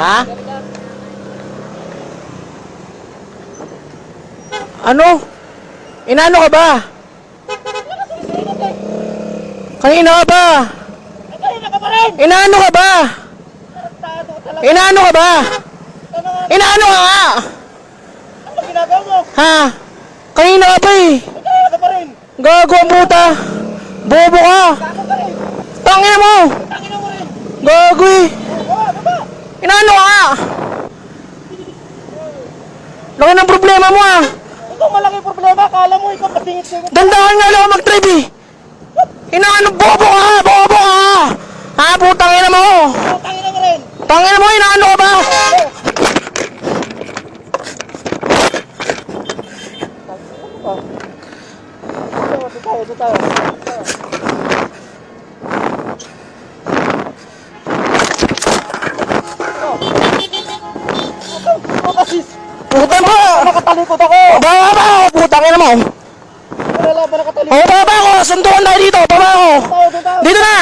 Ha? Ano? Inaano ka ba? Kanina ka ba? Kanina ka pa rin! Inaano ka ba? Inaano ka ba? Inaano ka nga? Ano ginagawa mo? Ha? Kanina ka ba eh? Kanina ka pa rin! Gago ang puta. Bobo ka. Gago ka rin! Tangina mo. Tangina mo rin! Gago eh. Baba! Inaano ka nga? Laki ng problema mo ah. Ito malaki problema. Akala mo ikaw patingit-tingit. Dandahan nga lang ako mag-drive eh. Inaano, bobo ka. Bobo ka. Ha? Putang ina mo. Tangina mo rin! Tangina mo, inaano ka ba? Ito tayo. Puta mo. Nakatalikod ako! Baba ba ako? Putang ina mo. Wala ba nakatalikod? O, baba ako. Sundukan tayo dito. Baba ako. Tayo. Dito na.